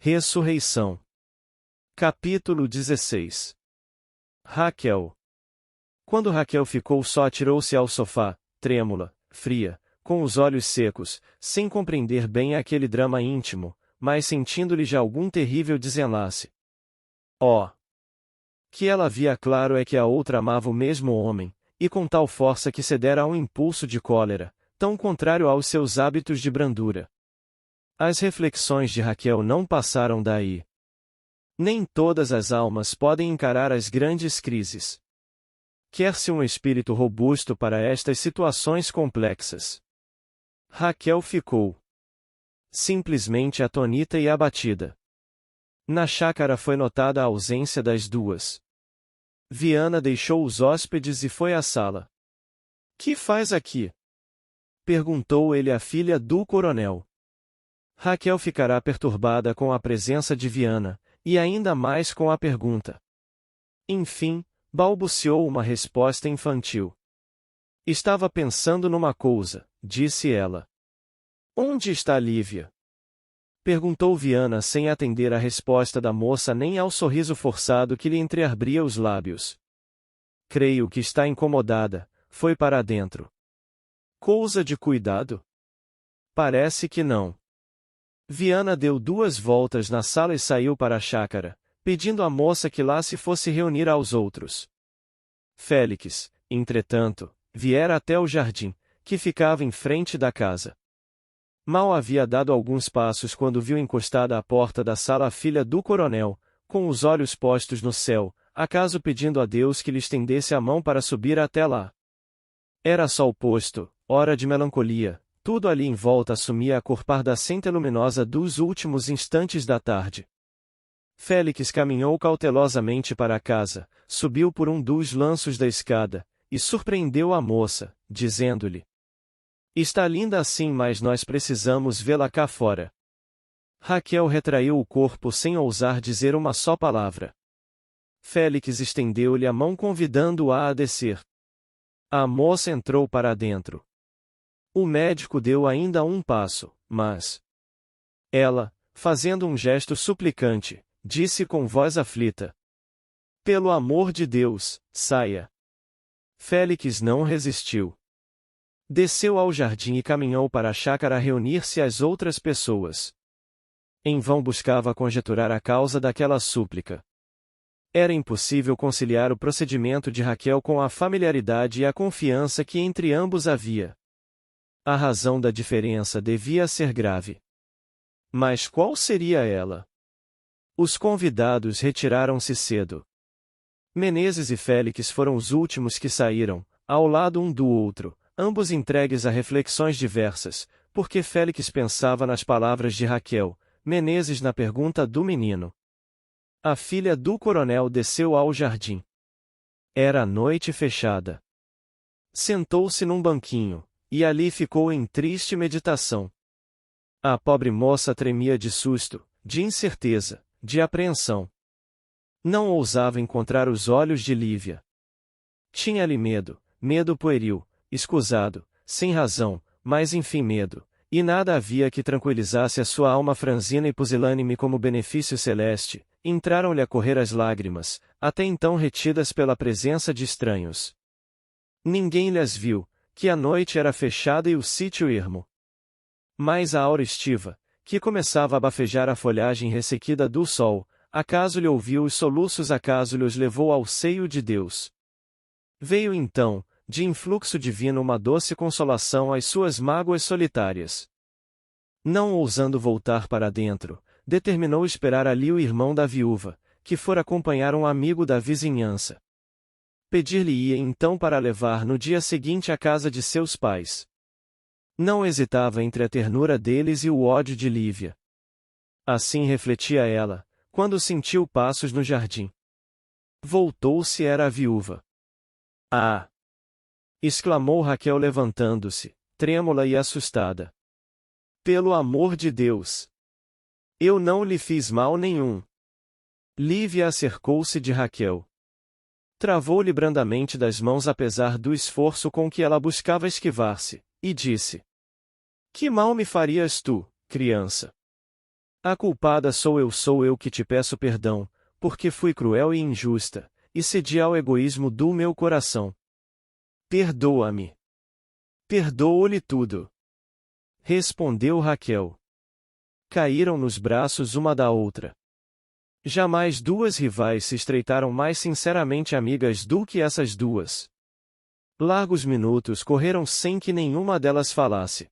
Ressurreição. Capítulo 16. Raquel. Quando Raquel ficou só, atirou-se ao sofá, trêmula, fria, com os olhos secos, sem compreender bem aquele drama íntimo, mas sentindo-lhe já algum terrível desenlace. Oh! Que ela via claro é que a outra amava o mesmo homem, e com tal força que cedera a um impulso de cólera, tão contrário aos seus hábitos de brandura. As reflexões de Raquel não passaram daí. Nem todas as almas podem encarar as grandes crises. Quer-se um espírito robusto para estas situações complexas. Raquel ficou simplesmente atônita e abatida. Na chácara foi notada a ausência das duas. Viana deixou os hóspedes e foi à sala. "Que faz aqui?" perguntou ele à filha do coronel. Raquel ficará perturbada com a presença de Viana, e ainda mais com a pergunta. Enfim, balbuciou uma resposta infantil. "Estava pensando numa coisa", disse ela. "Onde está Lívia?" perguntou Viana sem atender à resposta da moça nem ao sorriso forçado que lhe entreabria os lábios. "Creio que está incomodada, foi para dentro." "Coisa de cuidado?" "Parece que não." Viana deu 2 voltas na sala e saiu para a chácara, pedindo à moça que lá se fosse reunir aos outros. Félix, entretanto, viera até o jardim, que ficava em frente da casa. Mal havia dado alguns passos quando viu encostada à porta da sala a filha do coronel, com os olhos postos no céu, acaso pedindo a Deus que lhe estendesse a mão para subir até lá. Era sol posto, hora de melancolia. Tudo ali em volta assumia a cor pardacenta luminosa dos últimos instantes da tarde. Félix caminhou cautelosamente para a casa, subiu por um dos lanços da escada, e surpreendeu a moça, dizendo-lhe: "Está linda assim, mas nós precisamos vê-la cá fora." Raquel retraiu o corpo sem ousar dizer uma só palavra. Félix estendeu-lhe a mão convidando-a a descer. A moça entrou para dentro. O médico deu ainda um passo, mas ela, fazendo um gesto suplicante, disse com voz aflita: "Pelo amor de Deus, saia." Félix não resistiu. Desceu ao jardim e caminhou para a chácara a reunir-se às outras pessoas. Em vão buscava conjeturar a causa daquela súplica. Era impossível conciliar o procedimento de Raquel com a familiaridade e a confiança que entre ambos havia. A razão da diferença devia ser grave. Mas qual seria ela? Os convidados retiraram-se cedo. Menezes e Félix foram os últimos que saíram, ao lado um do outro, ambos entregues a reflexões diversas, porque Félix pensava nas palavras de Raquel, Menezes na pergunta do menino. A filha do coronel desceu ao jardim. Era noite fechada. Sentou-se num banquinho, e ali ficou em triste meditação. A pobre moça tremia de susto, de incerteza, de apreensão. Não ousava encontrar os olhos de Lívia. Tinha-lhe medo, medo pueril, escusado, sem razão, mas enfim medo, e nada havia que tranquilizasse a sua alma franzina e pusilânime como benefício celeste. Entraram-lhe a correr as lágrimas, até então retidas pela presença de estranhos. Ninguém lhes viu, que a noite era fechada e o sítio ermo. Mas a aura estiva, que começava a bafejar a folhagem ressequida do sol, acaso lhe ouviu os soluços, acaso lhe os levou ao seio de Deus. Veio então, de influxo divino, uma doce consolação às suas mágoas solitárias. Não ousando voltar para dentro, determinou esperar ali o irmão da viúva, que fora acompanhar um amigo da vizinhança. Pedir-lhe-ia então para levar no dia seguinte à casa de seus pais. Não hesitava entre a ternura deles e o ódio de Lívia. Assim refletia ela, quando sentiu passos no jardim. Voltou-se, era a viúva. "Ah!" exclamou Raquel levantando-se, trêmula e assustada. "Pelo amor de Deus! Eu não lhe fiz mal nenhum." Lívia acercou-se de Raquel. Travou-lhe brandamente das mãos apesar do esforço com que ela buscava esquivar-se, e disse: "Que mal me farias tu, criança?" A culpada sou eu que te peço perdão, porque fui cruel e injusta, e cedi ao egoísmo do meu coração. Perdoa-me. Perdoo-lhe tudo. Respondeu Raquel. Caíram nos braços uma da outra. Jamais duas rivais se estreitaram mais sinceramente amigas do que essas duas. Largos minutos correram sem que nenhuma delas falasse.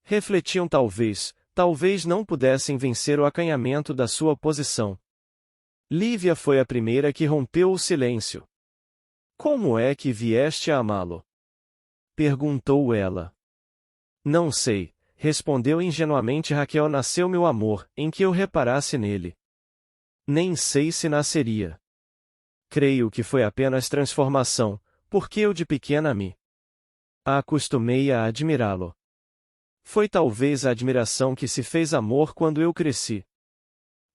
Refletiam talvez não pudessem vencer o acanhamento da sua posição. Lívia foi a primeira que rompeu o silêncio. Como é que vieste a amá-lo? Perguntou ela. Não sei, respondeu ingenuamente Raquel. Nasceu meu amor, em que eu reparasse nele. Nem sei se nasceria. Creio que foi apenas transformação, porque eu de pequena me acostumei a admirá-lo. Foi talvez a admiração que se fez amor quando eu cresci.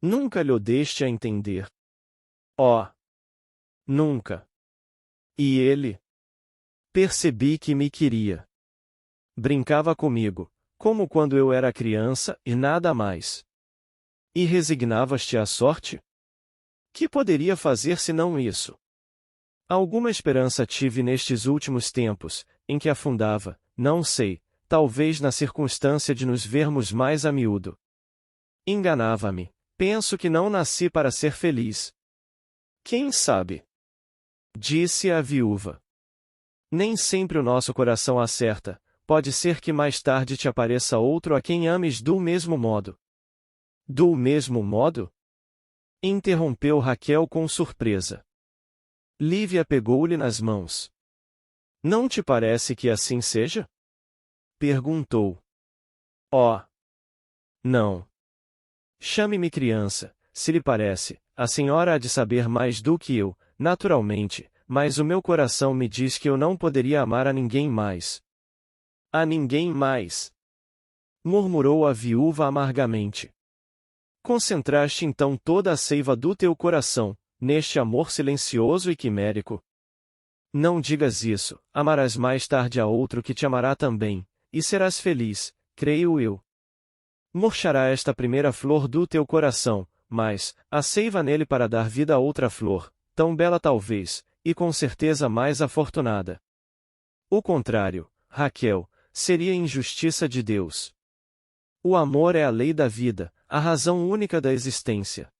Nunca lhe deste a entender. Oh! Nunca. E ele? Percebi que me queria. Brincava comigo, como quando eu era criança, e nada mais. E resignavas-te à sorte? Que poderia fazer senão isso? Alguma esperança tive nestes últimos tempos, em que afundava, não sei, talvez na circunstância de nos vermos mais a miúdo. Enganava-me, penso que não nasci para ser feliz. Quem sabe? Disse a viúva. Nem sempre o nosso coração acerta, pode ser que mais tarde te apareça outro a quem ames do mesmo modo. Do mesmo modo? Interrompeu Raquel com surpresa. Lívia pegou-lhe nas mãos. Não te parece que assim seja? Perguntou. Oh! Não. Chame-me criança, se lhe parece, a senhora há de saber mais do que eu, naturalmente, mas o meu coração me diz que eu não poderia amar a ninguém mais. A ninguém mais! Murmurou a viúva amargamente. Concentraste então toda a seiva do teu coração, neste amor silencioso e quimérico. Não digas isso, amarás mais tarde a outro que te amará também, e serás feliz, creio eu. Murchará esta primeira flor do teu coração, mas, a seiva nele para dar vida a outra flor, tão bela talvez, e com certeza mais afortunada. O contrário, Raquel, seria injustiça de Deus. O amor é a lei da vida, a razão única da existência.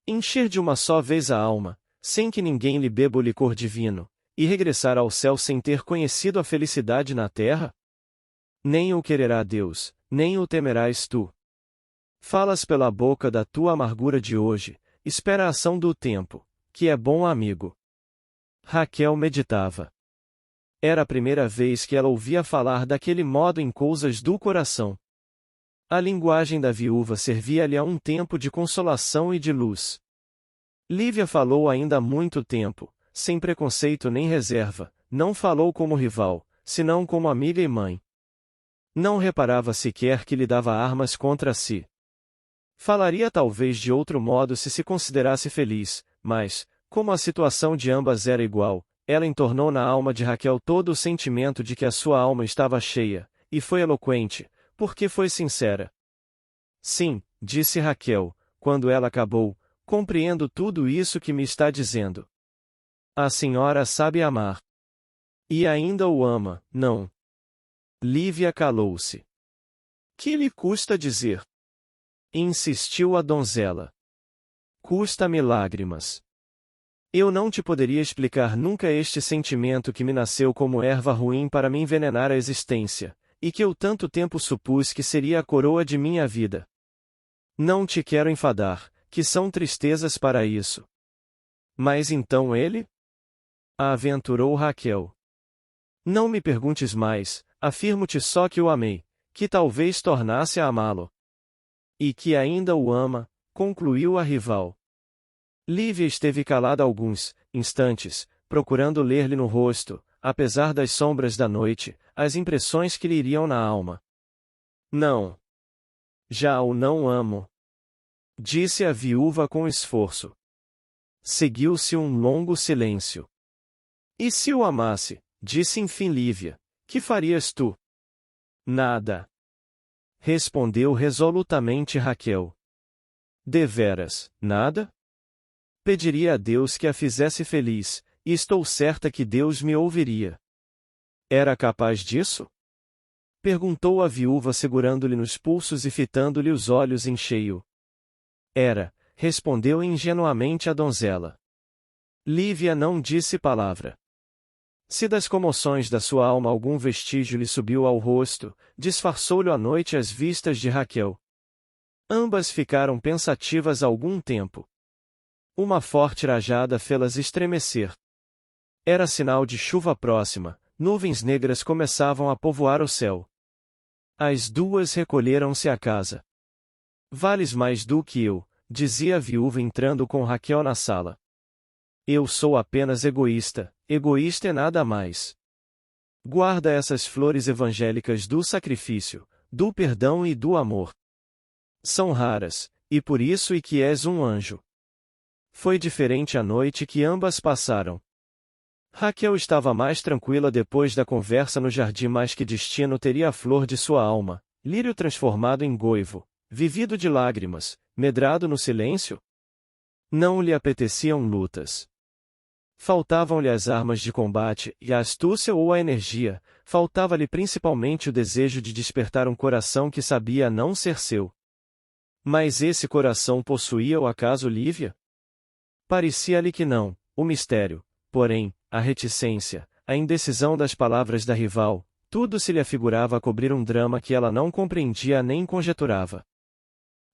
Encher de uma só vez a alma, sem que ninguém lhe beba o licor divino, e regressar ao céu sem ter conhecido a felicidade na terra? Nem o quererá Deus, nem o temerás tu. Falas pela boca da tua amargura de hoje, espera a ação do tempo, que é bom amigo. Raquel meditava. Era a primeira vez que ela ouvia falar daquele modo em coisas do coração. A linguagem da viúva servia-lhe a um tempo de consolação e de luz. Lívia falou ainda há muito tempo, sem preconceito nem reserva, não falou como rival, senão como amiga e mãe. Não reparava sequer que lhe dava armas contra si. Falaria talvez de outro modo se considerasse feliz, mas, como a situação de ambas era igual, ela entornou na alma de Raquel todo o sentimento de que a sua alma estava cheia, e foi eloquente, porque foi sincera. Sim, disse Raquel, quando ela acabou, compreendo tudo isso que me está dizendo. A senhora sabe amar. E ainda o ama, não? Lívia calou-se. Que lhe custa dizer? Insistiu a donzela. Custa-me lágrimas. Eu não te poderia explicar nunca este sentimento que me nasceu como erva ruim para me envenenar a existência, e que eu tanto tempo supus que seria a coroa de minha vida. Não te quero enfadar, que são tristezas para isso. Mas então ele? Aventurou Raquel. Não me perguntes mais, afirmo-te só que o amei, que talvez tornasse a amá-lo. E que ainda o ama, concluiu a rival. Lívia esteve calada alguns instantes, procurando ler-lhe no rosto, apesar das sombras da noite, as impressões que lhe iriam na alma. Não. Já o não amo. Disse a viúva com esforço. Seguiu-se um longo silêncio. E se o amasse, disse enfim Lívia, que farias tu? Nada. respondeu resolutamente Raquel. Deveras, nada? Pediria a Deus que a fizesse feliz, e estou certa que Deus me ouviria. Era capaz disso? Perguntou a viúva segurando-lhe nos pulsos e fitando-lhe os olhos em cheio. Era, respondeu ingenuamente a donzela. Lívia não disse palavra. Se das comoções da sua alma algum vestígio lhe subiu ao rosto, disfarçou-lhe à noite as vistas de Raquel. Ambas ficaram pensativas algum tempo. Uma forte rajada fê-las estremecer. Era sinal de chuva próxima, nuvens negras começavam a povoar o céu. As duas recolheram-se à casa. Vales mais do que eu, dizia a viúva entrando com Raquel na sala. Eu sou apenas egoísta, egoísta e nada mais. Guarda essas flores evangélicas do sacrifício, do perdão e do amor. São raras, e por isso que és um anjo. Foi diferente a noite que ambas passaram. Raquel estava mais tranquila depois da conversa no jardim, mas que destino teria a flor de sua alma, lírio transformado em goivo, vivido de lágrimas, medrado no silêncio? Não lhe apeteciam lutas. Faltavam-lhe as armas de combate e a astúcia ou a energia, faltava-lhe principalmente o desejo de despertar um coração que sabia não ser seu. Mas esse coração possuía-o acaso Lívia? Parecia-lhe que não, o mistério, porém, a reticência, a indecisão das palavras da rival, tudo se lhe afigurava a cobrir um drama que ela não compreendia nem conjeturava.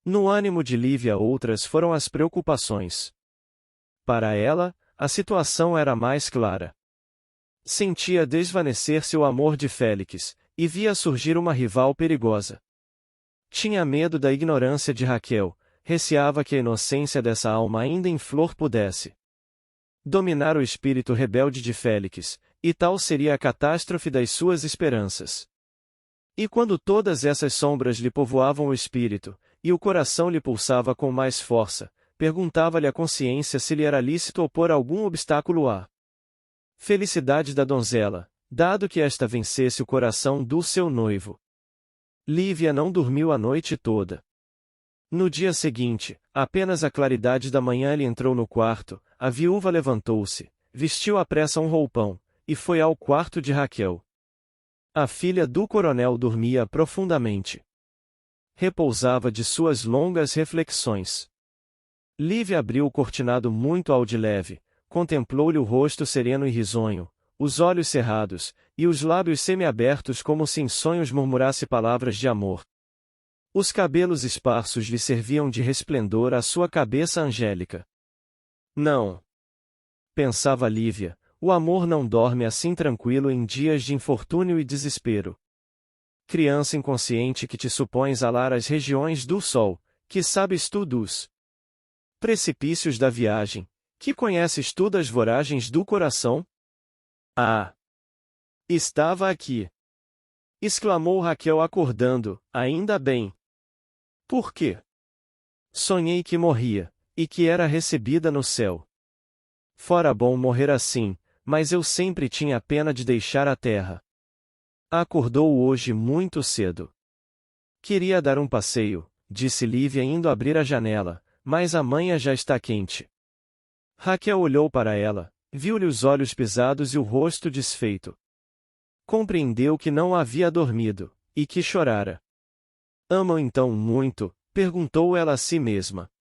No ânimo de Lívia outras foram as preocupações. Para ela, a situação era mais clara. Sentia desvanecer-se o amor de Félix, e via surgir uma rival perigosa. Tinha medo da ignorância de Raquel, receava que a inocência dessa alma ainda em flor pudesse dominar o espírito rebelde de Félix, e tal seria a catástrofe das suas esperanças. E quando todas essas sombras lhe povoavam o espírito, e o coração lhe pulsava com mais força, perguntava-lhe a consciência se lhe era lícito opor algum obstáculo à felicidade da donzela, dado que esta vencesse o coração do seu noivo. Lívia não dormiu a noite toda. No dia seguinte, apenas à claridade da manhã ele entrou no quarto, a viúva levantou-se, vestiu à pressa um roupão, e foi ao quarto de Raquel. A filha do coronel dormia profundamente. Repousava de suas longas reflexões. Lívia abriu o cortinado muito ao de leve, contemplou-lhe o rosto sereno e risonho, os olhos cerrados, e os lábios semiabertos como se em sonhos murmurasse palavras de amor. Os cabelos esparsos lhe serviam de resplendor à sua cabeça angélica. Não. Pensava Lívia, o amor não dorme assim tranquilo em dias de infortúnio e desespero. Criança inconsciente que te supões alar as regiões do sol, que sabes tu dos precipícios da viagem, que conheces tu das voragens do coração? Ah! Estava aqui! Exclamou Raquel acordando, ainda bem. Por quê? Sonhei que morria, e que era recebida no céu. Fora bom morrer assim, mas eu sempre tinha pena de deixar a terra. Acordou hoje muito cedo. Queria dar um passeio, disse Lívia indo abrir a janela, mas a manhã já está quente. Raquel olhou para ela, viu-lhe os olhos pisados e o rosto desfeito. Compreendeu que não havia dormido, e que chorara. Amam então muito? Perguntou ela a si mesma.